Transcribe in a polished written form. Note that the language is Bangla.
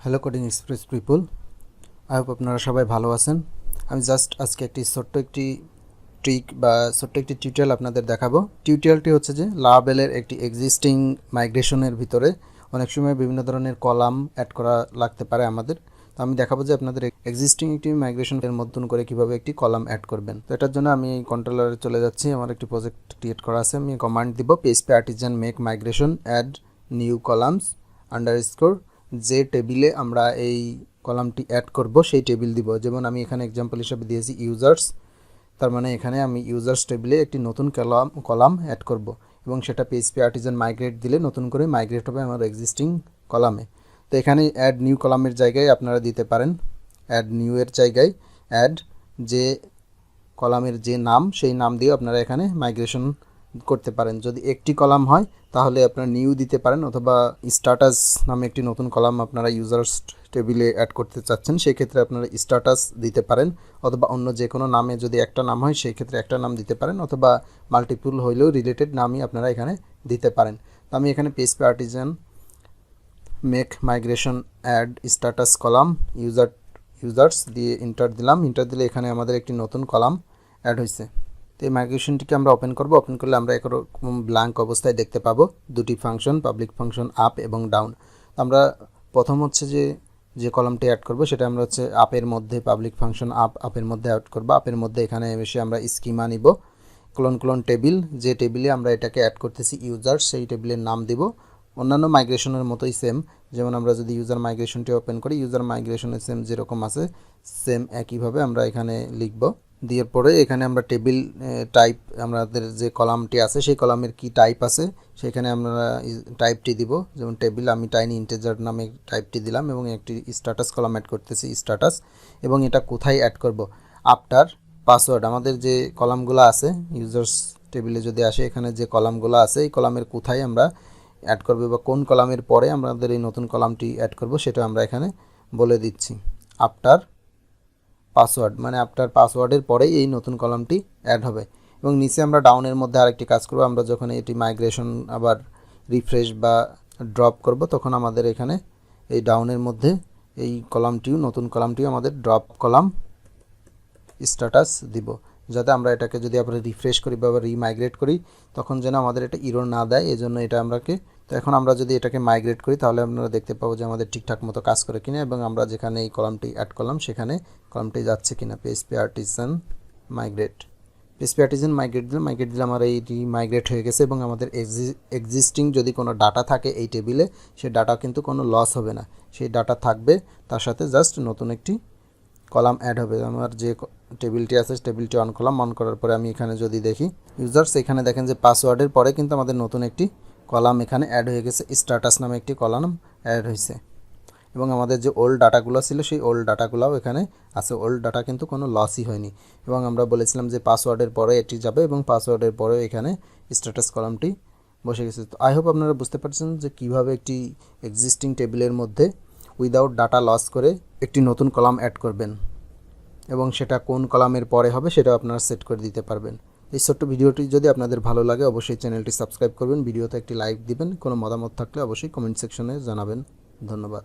Hello coding express people, I hope আপনারা সবাই ভালো আছেন। আমি জাস্ট আজকে ছোট্ট একটি ট্রিক বা ছোট্ট একটি টিউটোরিয়াল আপনাদের দেখাবো। টিউটোরিয়ালটি হচ্ছে যে লারাভেলের একটি এক্সিস্টিং মাইগ্রেশনের ভিতরে অনেক সময় বিভিন্ন ধরনের কলাম অ্যাড করা লাগতে পারে আমাদের। তো আমি দেখাবো যে আপনাদের এক্সিস্টিং একটি মাইগ্রেশনের মতন করে কীভাবে একটি কলাম অ্যাড করবেন। তো এটার জন্য আমি কন্ট্রোলারে চলে যাচ্ছি। আমার একটি প্রজেক্ট ক্রিয়েট করা আছে, আমি কমান্ড দিব PHP artisan make migration add new columns underscore. যে টেবিলে আমরা এই কলামটি অ্যাড করব সেই টেবিল দিব। যেমন আমি এখানে এক্সাম্পল হিসেবে দিয়েছি ইউজার্স, তার মানে এখানে আমি ইউজার্স টেবিলে একটি নতুন কলাম অ্যাড করব এবং সেটা PHP আর্টিজান মাইগ্রেট দিলে নতুন করে মাইগ্রেট হবে আমার এক্সিস্টিং কলামে। তো এখানে অ্যাড নিউ কলামের জায়গায় আপনারা দিতে পারেন অ্যাড নিউ এর জায়গায় অ্যাড যে কলামের যে নাম সেই নাম দিয়ে আপনারা এখানে মাইগ্রেশন করতে পারেন। যদি একটি কলাম হয় তাহলে আপনারা নিউ দিতে পারেন, অথবা স্ট্যাটাস নামে একটি নতুন কলাম আপনারা ইউজার্স টেবিলে অ্যাড করতে চাচ্ছেন সেই ক্ষেত্রে আপনারা স্ট্যাটাস দিতে পারেন, অথবা অন্য যে কোনো নামে যদি একটা নাম হয় সেই ক্ষেত্রে একটা নাম দিতে পারেন, অথবা মাল্টিপল হইলেও রিলেটেড নামই আপনারা এখানে দিতে পারেন। তো আমি এখানে PHP artisan make migration add status column users দিয়ে ইন্টার দিলাম। ইন্টার দিলে এখানে আমাদের একটি নতুন কলাম অ্যাড হয়েছে। তো এই মাইগ্রেশনটিকে আমরা ওপেন করব। ওপেন করলে আমরা এরকম ব্ল্যাঙ্ক অবস্থায় দেখতে পাবো দুটি ফাংশন, পাবলিক ফাংশন আপ এবং ডাউন। আমরা প্রথম হচ্ছে যে কলামটি অ্যাড করব সেটা আমরা হচ্ছে আপের মধ্যে পাবলিক ফাংশন আপের মধ্যে অ্যাড করব। আপের মধ্যে এখানে এসে আমরা স্কিমা নিব, ক্লোন টেবিল, যে টেবিলে আমরা এটাকে অ্যাড করতেছি ইউজার সেই টেবিলের নাম দিব। অন্যান্য মাইগ্রেশনের মতোই সেম, যেমন আমরা যদি ইউজার মাইগ্রেশনটি ওপেন করি ইউজার মাইগ্রেশনের সেম যেরকম আছে সেম একইভাবে আমরা এখানে লিখব। দেওয়ার পরে এখানে আমরা টেবিল টাইপ, আমাদের যে কলামটি আছে সেই কলামের কি টাইপ আছে সেখানে আমরা টাইপটি দিব। যেমন টেবিল আমি টাইনি ইন্টিজার নামে টাইপটি দিলাম এবং একটি স্ট্যাটাস কলাম অ্যাড করতেছি স্ট্যাটাস, এবং এটা কোথায় অ্যাড করব আফটার পাসওয়ার্ড। আমাদের যে কলামগুলো আছে ইউজার্স টেবিলে যদি আসে এখানে যে কলামগুলো আছে এই কলামের কোথায় আমরা অ্যাড করব বা কোন কলামের পরে আমাদের এই নতুন কলামটি অ্যাড করব সেটা আমরা এখানে বলে দিচ্ছি। আফটার পাসওয়ার্ড মানে আফটার পাসওয়ার্ডের পরেই এই নতুন কলামটি অ্যাড হবে। এবং নিচে আমরা ডাউনের মধ্যে আরেকটি কাজ করব, আমরা যখন এটি মাইগ্রেশন আবার রিফ্রেশ বা ড্রপ করব তখন আমাদের এখানে এই ডাউনের মধ্যে এই কলামটিও নতুন কলামটিও আমাদের ড্রপ কলাম স্ট্যাটাস দিব, যাতে আমরা এটাকে যদি আমরা রিফ্রেশ করি বা রিমাইগ্রেট করি তখন যেন আমাদের এটা ইরর না দেয়, এই জন্য এটা আমরাকে। তো এখন আমরা যদি এটাকে মাইগ্রেট করি তাহলে আপনারা দেখতে পাবো যে আমাদের ঠিকঠাক মতো কাজ করে কিনা, এবং আমরা যেখানে এই কলামটি অ্যাড করলাম সেখানে কলামটি যাচ্ছে কিনা। PHP আর্টিজান মাইগ্রেট দিলে আমার এইটি মাইগ্রেট হয়ে গেছে, এবং আমাদের এক্সিস্টিং যদি কোনো ডাটা থাকে এই টেবিলে সেই ডাটা কিন্তু কোনো লস হবে না, সেই ডাটা থাকবে, তার সাথে জাস্ট নতুন একটি কলাম অ্যাড হবে। আমার যে টেবিলটি আছে টেবিলটি অন করলাম, অন করার পরে আমি এখানে যদি দেখি ইউজার্স, এখানে দেখেন যে পাসওয়ার্ডের পরে কিন্তু আমাদের নতুন একটি কলাম এখানে অ্যাড হয়ে গেছে, স্ট্যাটাস নামে একটি কলাম অ্যাড হয়েছে। এবং আমাদের যে ওল্ড ডাটাগুলো ছিল সেই ওল্ড ডাটাগুলোও এখানে আছে, ওল্ড ডাটা কিন্তু কোনো লসই হয়নি। এবং আমরা বলেছিলাম যে পাসওয়ার্ডের পরে এটি যাবে এবং পাসওয়ার্ডের পরেও এখানে স্ট্যাটাস কলামটি বসে গেছে। তো আই হোপ আপনারা বুঝতে পারছেন যে কীভাবে একটি এক্সিস্টিং টেবিলের মধ্যে উইদাউট ডাটা লস করে একটি নতুন কলাম অ্যাড করবেন, এবং সেটা কোন কলামের পরে হবে সেটা আপনারা সেট করে দিতে পারবেন। এই ছোট্ট ভিডিওটি যদি আপনাদের ভালো লাগে অবশ্যই চ্যানেলটি সাবস্ক্রাইব করবেন, ভিডিওতে একটি লাইক দিবেন, কোনো মতামত থাকলে অবশ্যই কমেন্ট সেকশনে জানাবেন। ধন্যবাদ।